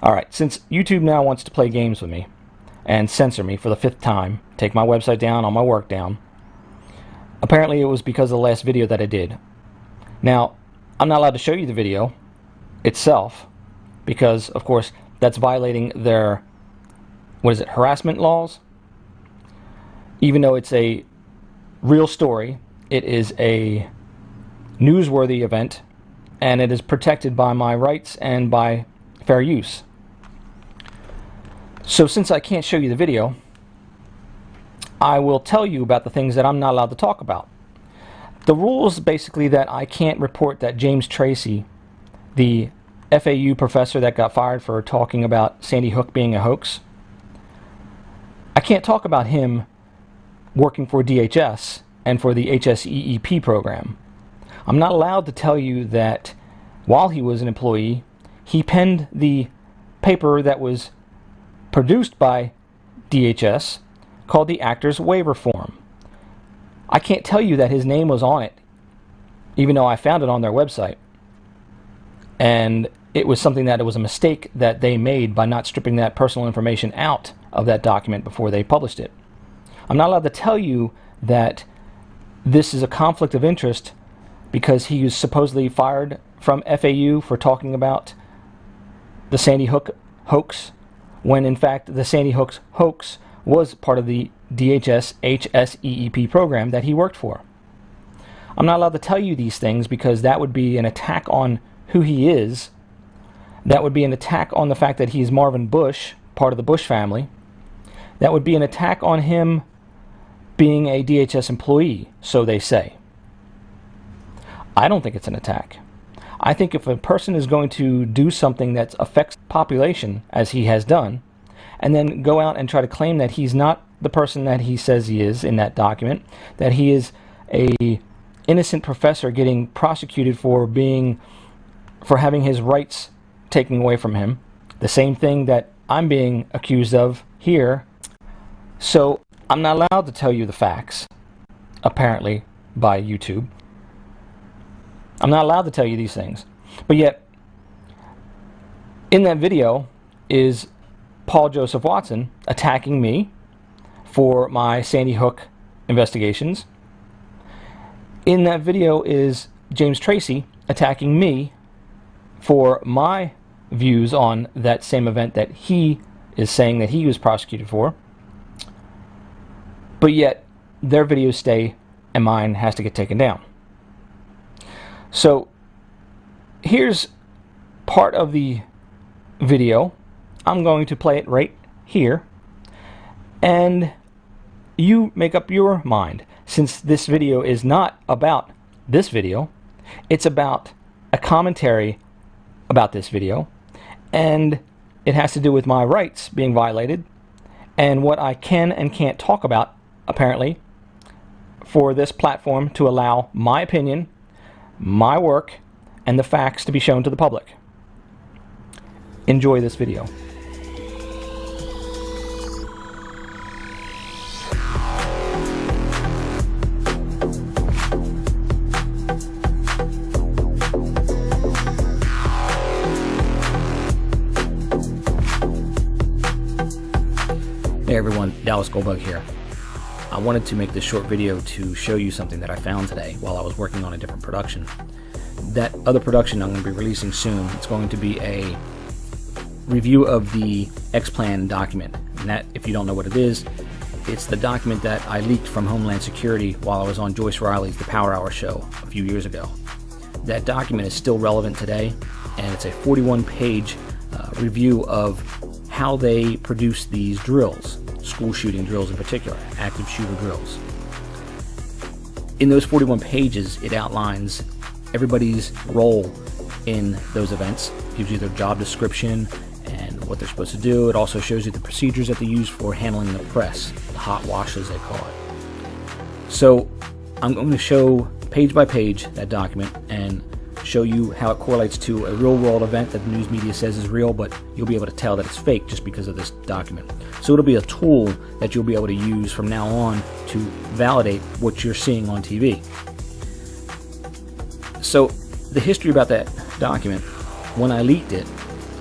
Alright, since YouTube now wants to play games with me and censor me for the 5th time, take my website down, all my work down, apparently it was because of the last video that I did. Now, I'm not allowed to show you the video itself because, of course, that's violating their, harassment laws. Even though it's a real story, it is a newsworthy event, and it is protected by my rights and by fair use. So since I can't show you the video, I will tell you about the things that I'm not allowed to talk about. The rules basically that I can't report that James Tracy, the FAU professor that got fired for talking about Sandy Hook being a hoax, I can't talk about him working for DHS and for the HSEEP program. I'm not allowed to tell you that while he was an employee, he penned the paper that was produced by DHS called the Actor's Waiver Form. I can't tell you that his name was on it, even though I found it on their website. And it was something that it was a mistake that they made by not stripping that personal information out of that document before they published it. I'm not allowed to tell you that this is a conflict of interest because he was supposedly fired from FAU for talking about the Sandy Hook hoax, when in fact the Sandy Hook hoax was part of the DHS HSEEP program that he worked for. I'm not allowed to tell you these things because that would be an attack on who he is. That would be an attack on the fact that he's Marvin Bush, part of the Bush family. That would be an attack on him being a DHS employee, so they say. I don't think it's an attack. I think if a person is going to do something that affects the population, as he has done, and then go out and try to claim that he's not the person that he says he is in that document, that he is a innocent professor getting prosecuted for having his rights taken away from him, the same thing that I'm being accused of here. So I'm not allowed to tell you the facts, apparently, by YouTube. I'm not allowed to tell you these things. But yet, in that video is Paul Joseph Watson attacking me for my Sandy Hook investigations. In that video is James Tracy attacking me for my views on that same event that he is saying that he was prosecuted for. But yet, their videos stay and mine has to get taken down. So, here's part of the video. I'm going to play it right here. And you make up your mind. Since this video is not about this video, it's about a commentary about this video. And it has to do with my rights being violated and what I can and can't talk about, apparently, for this platform to allow my opinion, my work, and the facts to be shown to the public. Enjoy this video. Hey everyone, Dallas Goldbug here. I wanted to make this short video to show you something that I found today while I was working on a different production. That other production I'm going to be releasing soon. It's going to be a review of the X-Plan document. And that, if you don't know what it is, it's the document that I leaked from Homeland Security while I was on Joyce Riley's The Power Hour show a few years ago. That document is still relevant today, and it's a 41-page review of how they produce these drills, school shooting drills in particular, active shooter drills. In those 41 pages, it outlines everybody's role in those events, gives you their job description and what they're supposed to do. It also shows you the procedures that they use for handling the press, the hot wash as they call it. So I'm going to show page by page that document and show you how it correlates to a real-world event that the news media says is real, but you'll be able to tell that it's fake just because of this document. So it'll be a tool that you'll be able to use from now on to validate what you're seeing on TV. So the history about that document, when I leaked it,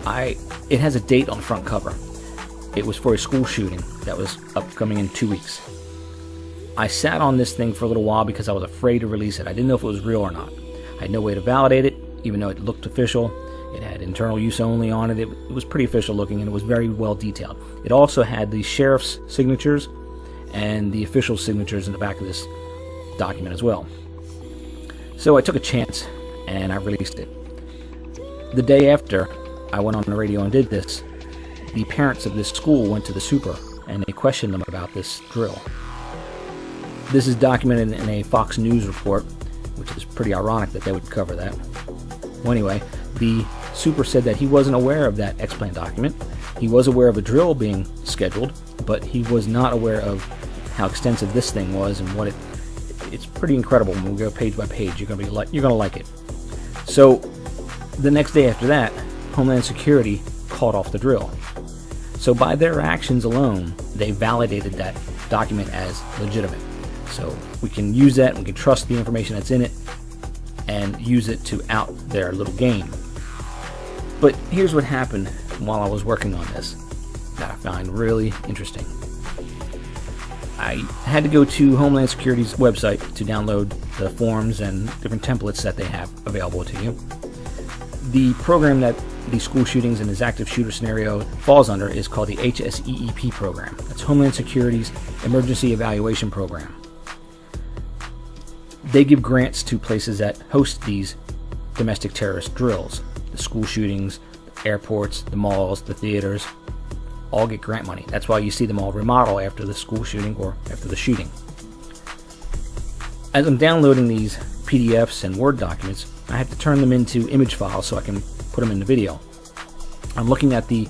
It has a date on the front cover. It was for a school shooting that was upcoming in 2 weeks. I sat on this thing for a little while because I was afraid to release it. I didn't know if it was real or not. I had no way to validate it, even though it looked official. It had internal use only on it. It was pretty official looking, and it was very well detailed. It also had the sheriff's signatures and the official signatures in the back of this document as well. So I took a chance and I released it. The day after I went on the radio and did this, the parents of this school went to the super and they questioned them about this drill. This is documented in a Fox News report, which is pretty ironic that they would cover that. Well, anyway, the super said that he wasn't aware of that X-Plan document. He was aware of a drill being scheduled, but he was not aware of how extensive this thing was and what it's pretty incredible. When we go page by page, you're gonna like it. So the next day after that, Homeland Security called off the drill. So by their actions alone, they validated that document as legitimate. So we can use that, we can trust the information that's in it, and use it to out their little game. But here's what happened while I was working on this that I find really interesting. I had to go to Homeland Security's website to download the forms and different templates that they have available to you. The program that the school shootings and this active shooter scenario falls under is called the HSEEP program. That's Homeland Security's Emergency Evaluation Program. They give grants to places that host these domestic terrorist drills. The school shootings, the airports, the malls, the theaters, all get grant money. That's why you see them all remodel after the school shooting or after the shooting. As I'm downloading these PDFs and Word documents, I have to turn them into image files so I can put them in the video. I'm looking at the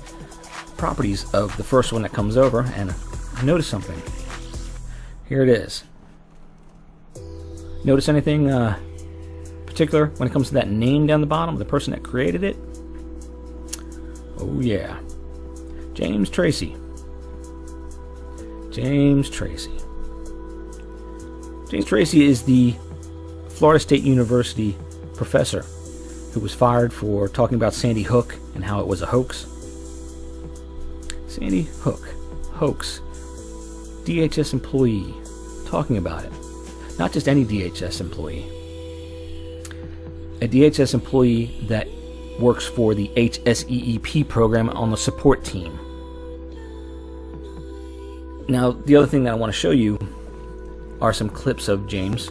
properties of the first one that comes over, and I notice something. Here it is. Notice anything particular when it comes to that name down the bottom, the person that created it? Oh yeah, James Tracy. James Tracy. James Tracy is the Florida State University professor who was fired for talking about Sandy Hook and how it was a hoax. Sandy Hook, hoax. DHS employee talking about it. Not just any DHS employee. A DHS employee that works for the HSEEP program on the support team. Now, the other thing that I want to show you are some clips of James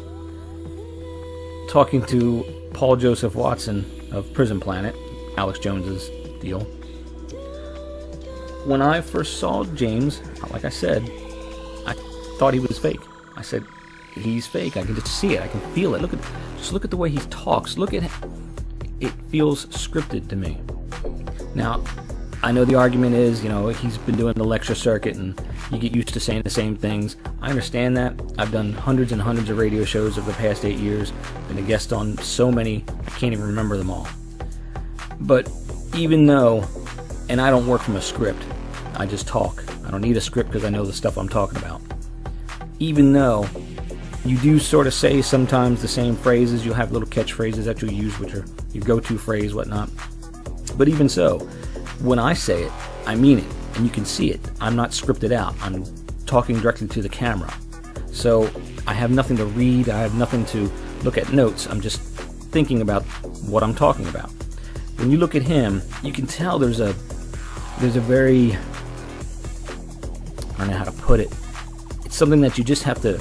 talking to Paul Joseph Watson of Prison Planet, Alex Jones's deal. When I first saw James, like I said, I thought he was fake. I said, he's fake. I can just see it. I can feel it. Just look at the way he talks. Look at it. It feels scripted to me. Now, I know the argument is, he's been doing the lecture circuit and you get used to saying the same things. I understand that. I've done hundreds and hundreds of radio shows over the past 8 years. Been a guest on so many, I can't even remember them all. But even though, and I don't work from a script, I just talk. I don't need a script because I know the stuff I'm talking about. Even though you do sort of say sometimes the same phrases, you'll have little catchphrases that you'll use, which are your go-to phrase, whatnot. But even so, when I say it, I mean it, and you can see it. I'm not scripted out. I'm talking directly to the camera. So I have nothing to read. I have nothing to look at notes. I'm just thinking about what I'm talking about. When you look at him, you can tell there's a very, I don't know how to put it. It's something that you just have to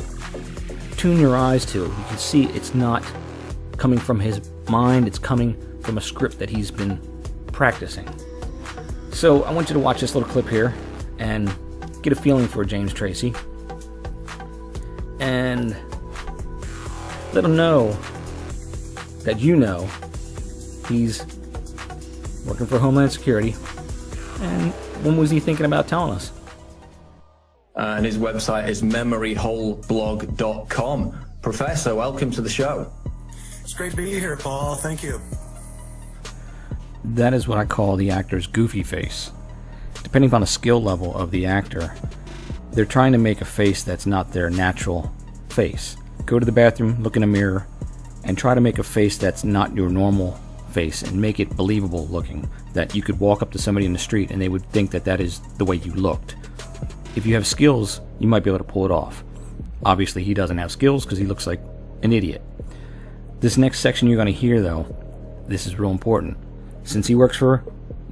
tune your eyes to. You can see it's not coming from his mind. It's coming from a script that he's been practicing. So I want you to watch this little clip here and get a feeling for James Tracy and let him know that he's working for Homeland Security. And when was he thinking about telling us? And his website is memoryholeblog.com. Professor, welcome to the show. It's great to be here, Paul. Thank you. That is what I call the actor's goofy face. Depending upon the skill level of the actor, they're trying to make a face that's not their natural face. Go to the bathroom, look in a mirror, and try to make a face that's not your normal face and make it believable looking, that you could walk up to somebody in the street and they would think that that is the way you looked. If you have skills, you might be able to pull it off. Obviously, he doesn't have skills because he looks like an idiot. This next section you're going to hear, though, this is real important. Since he works for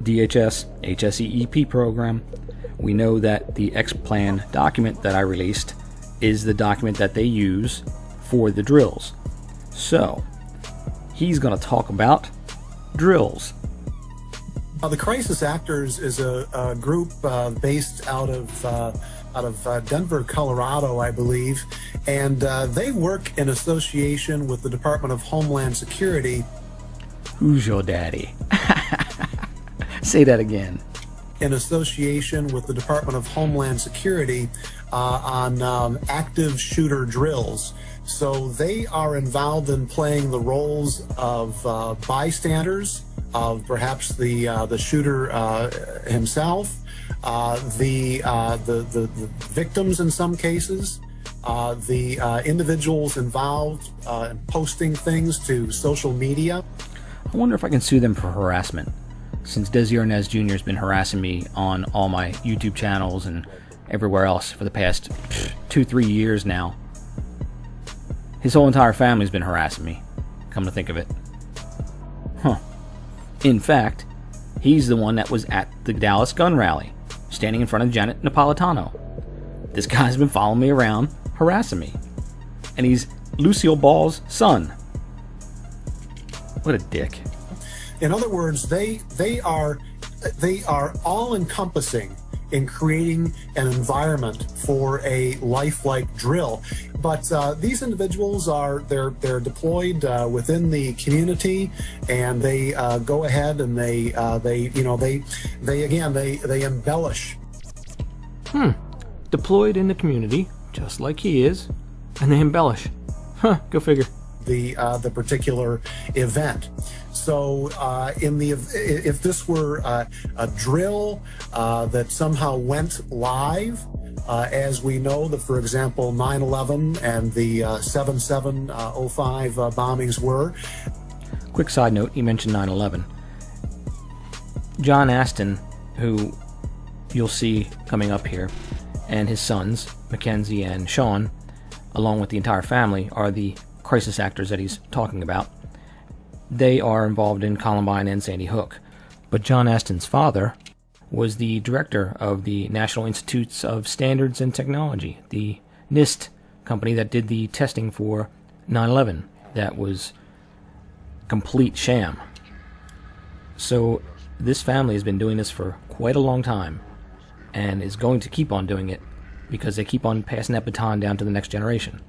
DHS, HSEEP program, we know that the X-Plan document that I released is the document that they use for the drills. So, he's going to talk about drills. The Crisis Actors is a group based out of Denver, Colorado, I believe, and they work in association with the Department of Homeland Security. Who's your daddy? Say that again. In association with the Department of Homeland Security on active shooter drills. So they are involved in playing the roles of bystanders, of perhaps the shooter himself, the victims in some cases, the individuals involved in posting things to social media. I wonder if I can sue them for harassment, since Desi Arnaz Jr. has been harassing me on all my YouTube channels and everywhere else for the past 2-3 years now. His whole entire family's been harassing me, come to think of it. Huh. In fact, he's the one that was at the Dallas gun rally, standing in front of Janet Napolitano. This guy's been following me around, harassing me. And he's Lucille Ball's son. What a dick. In other words, they are all-encompassing in creating an environment for a lifelike drill. But these individuals they're deployed within the community, and they go ahead and they embellish. Deployed in the community, just like he is, and they embellish. Huh, go figure. The particular event. So if this were a drill that somehow went live, as we know that, for example, 9/11 and the 7/7/05 bombings were. Quick side note, he mentioned 9/11. John Aston, who you'll see coming up here, and his sons, Mackenzie and Sean, along with the entire family, are the crisis actors that he's talking about. They are involved in Columbine and Sandy Hook. But John Aston's father was the director of the National Institutes of Standards and Technology, the NIST company that did the testing for 9/11. That was complete sham. So this family has been doing this for quite a long time and is going to keep on doing it because they keep on passing that baton down to the next generation.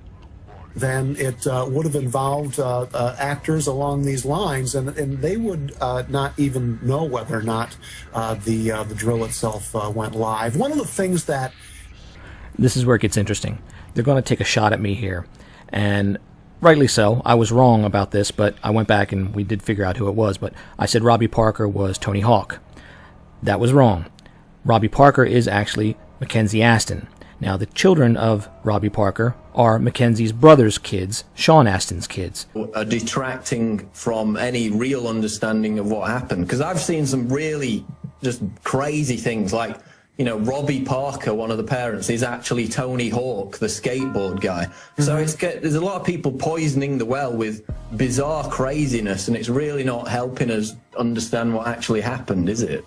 Then it would have involved actors along these lines, and they would not even know whether or not the drill itself went live. One of the things that... This is where it gets interesting. They're going to take a shot at me here, and rightly so. I was wrong about this, but I went back and we did figure out who it was, but I said Robbie Parker was Tony Hawk. That was wrong. Robbie Parker is actually Mackenzie Aston. Now, the children of Robbie Parker are Mackenzie's brother's kids, Sean Aston's kids. Are detracting from any real understanding of what happened. Because I've seen some really just crazy things like, you know, Robbie Parker, one of the parents, is actually Tony Hawk, the skateboard guy. So there's a lot of people poisoning the well with bizarre craziness, and it's really not helping us understand what actually happened, is it?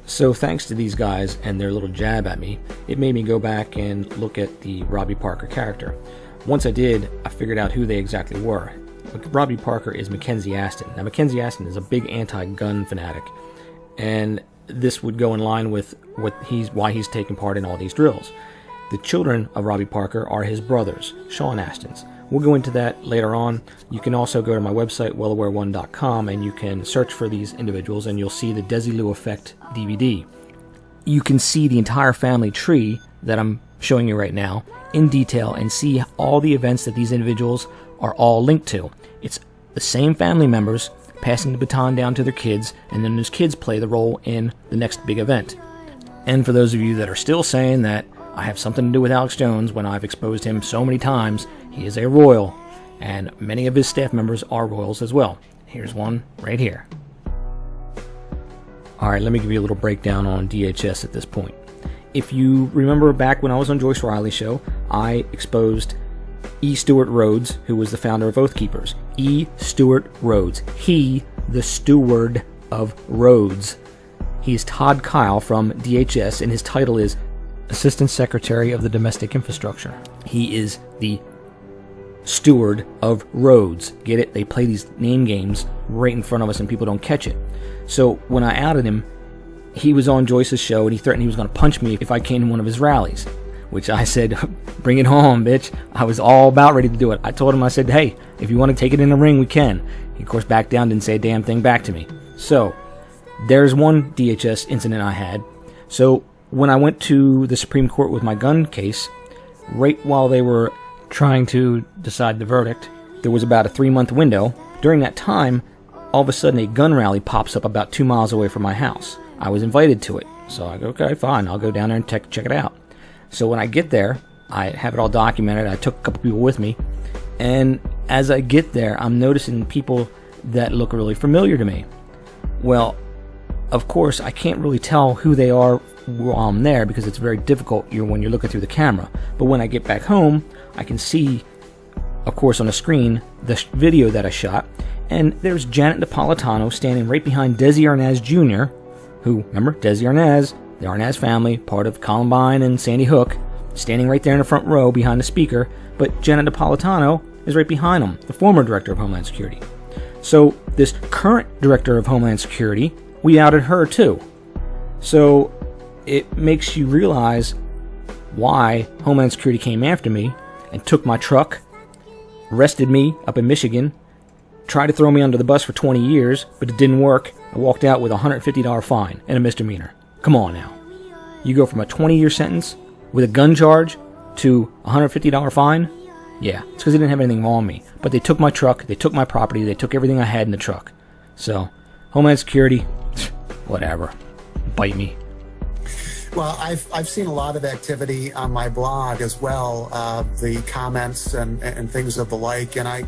So thanks to these guys and their little jab at me, it made me go back and look at the Robbie Parker character. Once I did, I figured out who they exactly were. Robbie Parker is Mackenzie Aston. Now, Mackenzie Aston is a big anti-gun fanatic, and this would go in line with why he's taking part in all these drills. The children of Robbie Parker are his brothers, Sean Aston's. We'll go into that later on. You can also go to my website, wellaware1.com, and you can search for these individuals, and you'll see the Desilu Effect DVD. You can see the entire family tree that I'm showing you right now in detail and see all the events that these individuals are all linked to. It's the same family members passing the baton down to their kids, and then those kids play the role in the next big event. And for those of you that are still saying that I have something to do with Alex Jones when I've exposed him so many times, he is a royal, and many of his staff members are royals as well. Here's one right here. Alright, let me give you a little breakdown on DHS at this point. If you remember back when I was on Joyce Riley's show, I exposed E. Stewart Rhodes, who was the founder of Oath Keepers. E. Stewart Rhodes. He, the steward of Rhodes. He's Todd Kyle from DHS, and his title is Assistant Secretary of the Domestic Infrastructure. He is the steward of Rhodes. Get it? They play these name games right in front of us and people don't catch it. So when I outed him, he was on Joyce's show and he threatened he was going to punch me if I came to one of his rallies, which I said, bring it home, bitch. I was all about ready to do it. I told him, I said, hey, if you want to take it in the ring, we can. He, of course, backed down, didn't say a damn thing back to me. So there's one DHS incident I had. So when I went to the Supreme Court with my gun case, right while they were trying to decide the verdict, there was about a 3-month window. During that time, all of a sudden a gun rally pops up about 2 miles away from my house. I was invited to it, so I go, okay, fine, I'll go down there and check it out. So when I get there, I have it all documented. I took a couple people with me, and as I get there, I'm noticing people that look really familiar to me. Well, of course, I can't really tell who they are while I'm there because it's very difficult when you're looking through the camera. But when I get back home, I can see, of course, on the screen, the video that I shot, and there's Janet Napolitano standing right behind Desi Arnaz Jr., who, remember, Desi Arnaz, the Arnaz family, part of Columbine and Sandy Hook, standing right there in the front row behind the speaker, but Janet Napolitano is right behind him, the former director of Homeland Security. So this current director of Homeland Security, we outed her too. So it makes you realize why Homeland Security came after me and took my truck, arrested me up in Michigan, tried to throw me under the bus for 20 years, but it didn't work. I walked out with a $150 fine and a misdemeanor. Come on now. You go from a 20-year sentence with a gun charge to a $150 fine? Yeah, it's because they didn't have anything on me. But they took my truck, they took my property, they took everything I had in the truck. So, Homeland Security, whatever. Bite me. Well, I've seen a lot of activity on my blog as well, the comments and things of the like, and I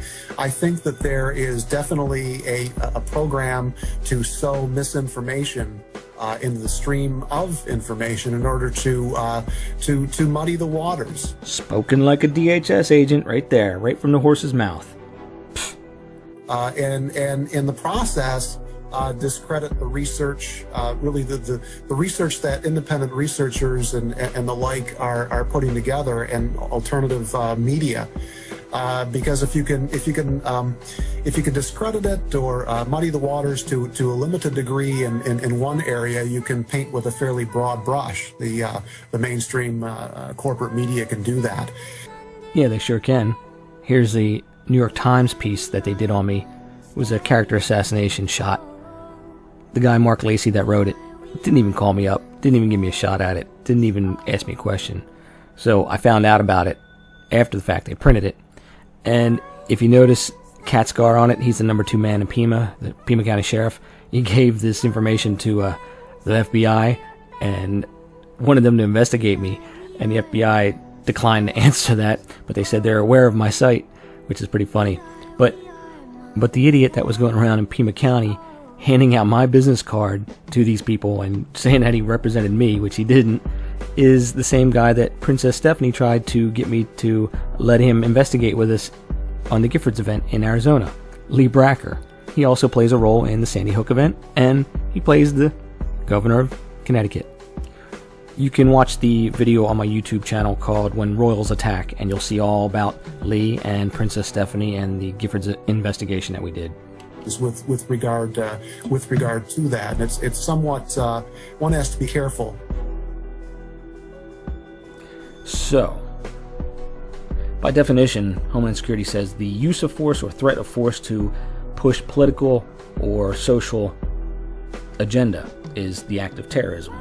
think that there is definitely a program to sow misinformation in the stream of information in order to muddy the waters. Spoken like a DHS agent right there, right from the horse's mouth. And in the process, discredit the research, really the research that independent researchers and the like are putting together, and alternative media. Because if you can discredit it or muddy the waters to a limited degree in one area, you can paint with a fairly broad brush. The mainstream corporate media can do that. Yeah, they sure can. Here's the New York Times piece that they did on me. It was a character assassination shot. The guy, Mark Lacey, that wrote it, didn't even call me up, didn't even give me a shot at it, didn't even ask me a question. So I found out about it after the fact. They printed it. And if you notice, Cat Scar on it, he's the #2 man in Pima, the Pima County Sheriff. He gave this information to the FBI and wanted them to investigate me. And the FBI declined to answer that, but they said they're aware of my site, which is pretty funny. But the idiot that was going around in Pima County handing out my business card to these people and saying that he represented me, which he didn't, is the same guy that Princess Stephanie tried to get me to let him investigate with us on the Giffords event in Arizona, Lee Bracker. He also plays a role in the Sandy Hook event, and he plays the governor of Connecticut. You can watch the video on my YouTube channel called When Royals Attack, and you'll see all about Lee and Princess Stephanie and the Giffords investigation that we did. With regard to that, and it's somewhat one has to be careful. So, by definition, Homeland Security says the use of force or threat of force to push political or social agenda is the act of terrorism.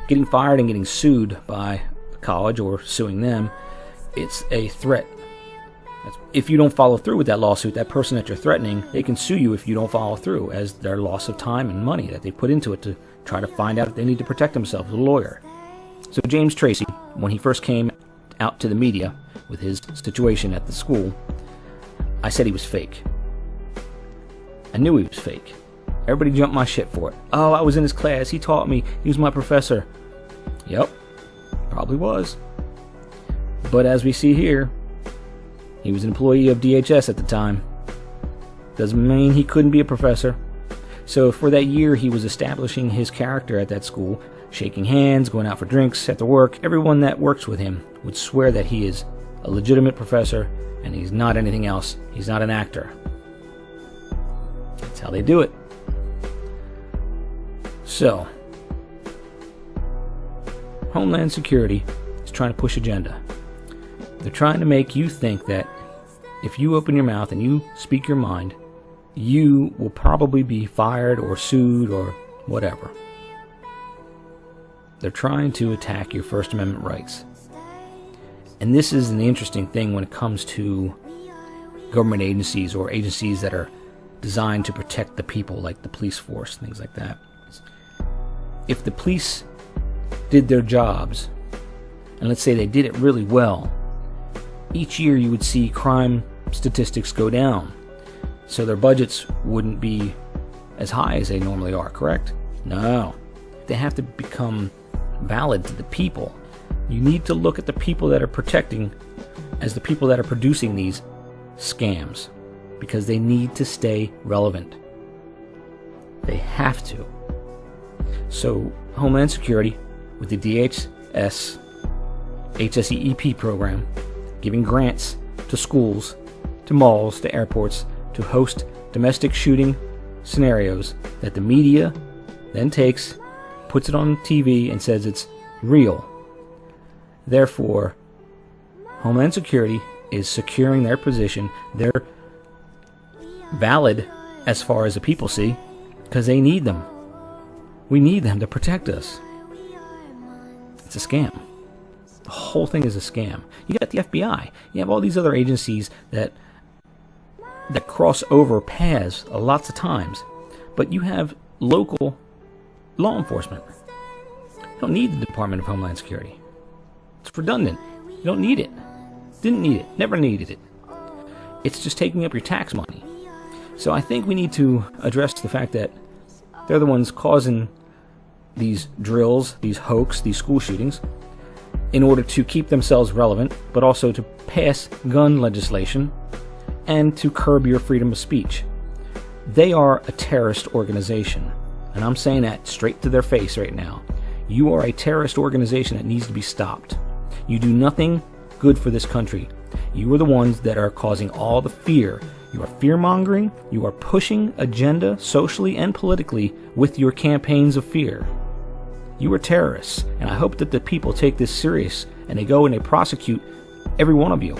Getting fired and getting sued by the college or suing them, it's a threat. If you don't follow through with that lawsuit, that person that you're threatening, they can sue you if you don't follow through, as their loss of time and money that they put into it to try to find out if they need to protect themselves with a lawyer. So James Tracy, when he first came out to the media with his situation at the school, I said he was fake. I knew he was fake. Everybody jumped my shit for it. Oh, I was in his class. He taught me. He was my professor. Yep, probably was. But as we see here, he was an employee of DHS at the time. Doesn't mean he couldn't be a professor. So for that year, he was establishing his character at that school, shaking hands, going out for drinks after work. Everyone that works with him would swear that he is a legitimate professor and he's not anything else. He's not an actor. That's how they do it. So, Homeland Security is trying to push agenda. They're trying to make you think that if you open your mouth and you speak your mind, you will probably be fired or sued or whatever. They're trying to attack your First Amendment rights. And this is an interesting thing when it comes to government agencies or agencies that are designed to protect the people, like the police force, things like that. If the police did their jobs, and let's say they did it really well, each year you would see crime statistics go down. So their budgets wouldn't be as high as they normally are, correct? No. They have to become valid to the people. You need to look at the people that are protecting as the people that are producing these scams, because they need to stay relevant. They have to. So Homeland Security, with the DHS HSEEP program, giving grants to schools, to malls, to airports, to host domestic shooting scenarios that the media then takes, puts it on TV, and says it's real. Therefore, Homeland Security is securing their position. They're valid as far as the people see, because they need them. We need them to protect us. It's a scam. The whole thing is a scam. You got the FBI. You have all these other agencies that cross over paths lots of times. But you have local law enforcement. You don't need the Department of Homeland Security. It's redundant. You don't need it. Didn't need it. Never needed it. It's just taking up your tax money. So I think we need to address the fact that they're the ones causing these drills, these hoax, these school shootings, in order to keep themselves relevant, but also to pass gun legislation and to curb your freedom of speech. They are a terrorist organization, and I'm saying that straight to their face right now. You are a terrorist organization that needs to be stopped. You do nothing good for this country. You are the ones that are causing all the fear. You are fear-mongering. You are pushing agenda socially and politically with your campaigns of fear. You are terrorists, and I hope that the people take this serious and they go and they prosecute every one of you.